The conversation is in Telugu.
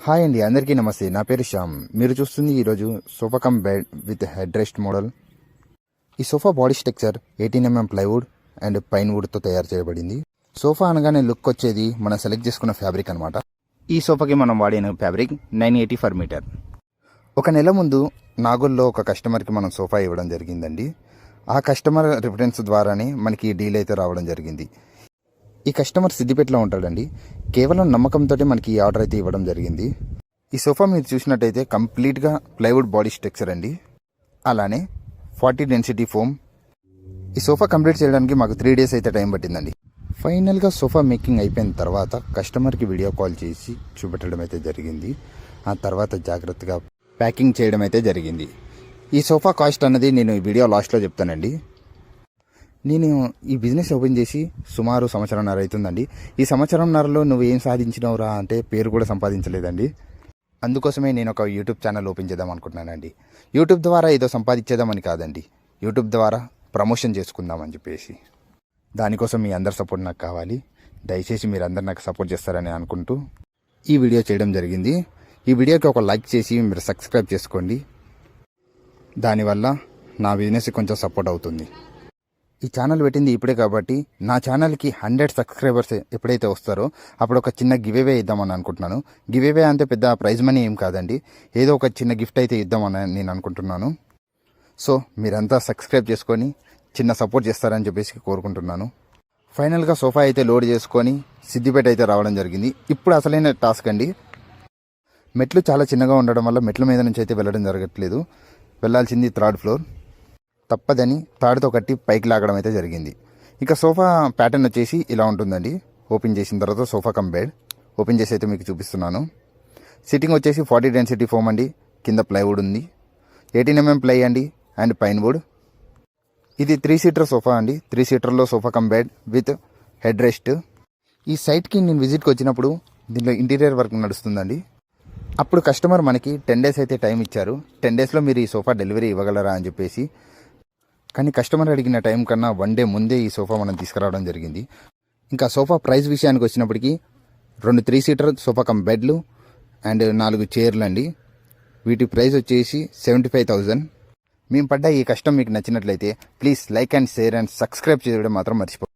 హాయ్ అండి, అందరికీ నమస్తే. నా పేరు శ్యామ్. మీరు చూస్తుంది ఈరోజు sofa cum bed with head rest model. ఈ sofa body structure 18mm plywood and pine వుడ్తో తయారు చేయబడింది. సోఫా అనగానే లుక్ వచ్చేది మనం సెలెక్ట్ చేసుకున్న ఫ్యాబ్రిక్ అనమాట. ఈ సోఫాకి మనం వాడిన ఫ్యాబ్రిక్ 980 per meter. ఒక నెల ముందు నాగోల్లో ఒక కస్టమర్కి మనం సోఫా ఇవ్వడం జరిగిందండి. ఆ కస్టమర్ రిఫరెన్స్ ద్వారానే మనకి ఈ డీల్ అయితే రావడం జరిగింది. ఈ కస్టమర్ సిద్దిపేటలో ఉంటాడండి. కేవలం నమ్మకంతో మనకి ఈ ఆర్డర్ అయితే ఇవ్వడం జరిగింది. ఈ సోఫా మీరు చూసినట్టయితే కంప్లీట్గా ప్లైవుడ్ బాడీ స్ట్రక్చర్ అండి, అలానే 40 డెన్సిటీ ఫోమ్. ఈ సోఫా కంప్లీట్ చేయడానికి మాకు 3 days అయితే టైం పట్టిందండి. ఫైనల్గా సోఫా మేకింగ్ అయిపోయిన తర్వాత కస్టమర్కి వీడియో కాల్ చేసి చూపెట్టడం అయితే జరిగింది. ఆ తర్వాత జాగ్రత్తగా ప్యాకింగ్ చేయడం అయితే జరిగింది. ఈ సోఫా కాస్ట్ అన్నది నేను ఈ వీడియో లాస్ట్లో చెప్తానండి. నేను ఈ బిజినెస్ ఓపెన్ చేసి సుమారు సంవత్సరంన్నర అవుతుందండి. ఈ సంవత్సరంన్నరలో నువ్వు ఏం సాధించినవురా అంటే పేరు కూడా సంపాదించలేదండి. అందుకోసమే నేను ఒక యూట్యూబ్ ఛానల్ ఓపెన్ చేద్దాం అనుకుంటున్నానండి. యూట్యూబ్ ద్వారా ఏదో సంపాదించేద్దామని కాదండి, యూట్యూబ్ ద్వారా ప్రమోషన్ చేసుకుందామని చెప్పేసి. దానికోసం మీ అందరి సపోర్ట్ నాకు కావాలి. దయచేసి మీరు అందరు నాకు సపోర్ట్ చేస్తారని అనుకుంటూ ఈ వీడియో చేయడం జరిగింది. ఈ వీడియోకి ఒక లైక్ చేసి మీరు సబ్స్క్రైబ్ చేసుకోండి. దానివల్ల నా బిజినెస్ కొంచెం సపోర్ట్ అవుతుంది. ఈ ఛానల్ పెట్టింది ఇప్పుడే కాబట్టి నా ఛానల్కి 100 సబ్స్క్రైబర్స్ ఎప్పుడైతే వస్తారో అప్పుడు ఒక చిన్న గివ్ అవే ఇద్దామని అనుకుంటున్నాను. గివ్ అవే అంటే పెద్ద ప్రైజ్ మనీ ఏం కాదండి, ఏదో ఒక చిన్న గిఫ్ట్ అయితే ఇద్దామని నేను అనుకుంటున్నాను. సో మీరంతా సబ్స్క్రైబ్ చేసుకొని చిన్న సపోర్ట్ చేస్తారని చెప్పేసి కోరుకుంటున్నాను. ఫైనల్గా సోఫా అయితే లోడ్ చేసుకొని సిద్దిపేట అయితే రావడం జరిగింది. ఇప్పుడు అసలైన టాస్క్ అండి. మెట్లు చాలా చిన్నగా ఉండడం వల్ల మెట్ల మీద నుంచి అయితే వెళ్ళడం జరగట్లేదు. వెళ్ళాల్సింది 3rd floor. తప్పదని తాడుతో కట్టి పైకి లాగడం అయితే జరిగింది. ఇక సోఫా ప్యాటర్న్ వచ్చేసి ఇలా ఉంటుందండి. ఓపెన్ చేసిన తర్వాత సోఫా కమ్ బెడ్ ఓపెన్ చేసి అయితే మీకు చూపిస్తున్నాను. సిట్టింగ్ వచ్చేసి 40 డెన్సిటీ ఫోమ్ అండి, కింద ప్లైవుడ్ ఉంది, 18mm ప్లై అండి అండ్ పైన్ వుడ్. ఇది 3 seater సోఫా అండి. 3 seaterలో sofa cum bed with head rest. ఈ సైట్కి నేను విజిట్కి వచ్చినప్పుడు దీనిలో ఇంటీరియర్ వర్క్ నడుస్తుందండి. అప్పుడు కస్టమర్ మనకి 10 days అయితే టైం ఇచ్చారు. 10 daysలో మీరు ఈ సోఫా డెలివరీ ఇవ్వగలరా అని చెప్పేసి. కానీ కస్టమర్ అడిగిన టైం కన్నా 1 day ముందే ఈ సోఫా మనం తీసుకురావడం జరిగింది. ఇంకా సోఫా ప్రైస్ విషయానికి వచ్చినప్పటికీ 2 3 seater సోఫా కమ్ బెడ్లు అండ్ 4 చైర్లు అండి. వీటి ప్రైస్ వచ్చేసి 75,000. మేము పడ్డ ఈ కష్టం మీకు నచ్చినట్లయితే please like and share and subscribe చేయడం మాత్రం మర్చిపోండి.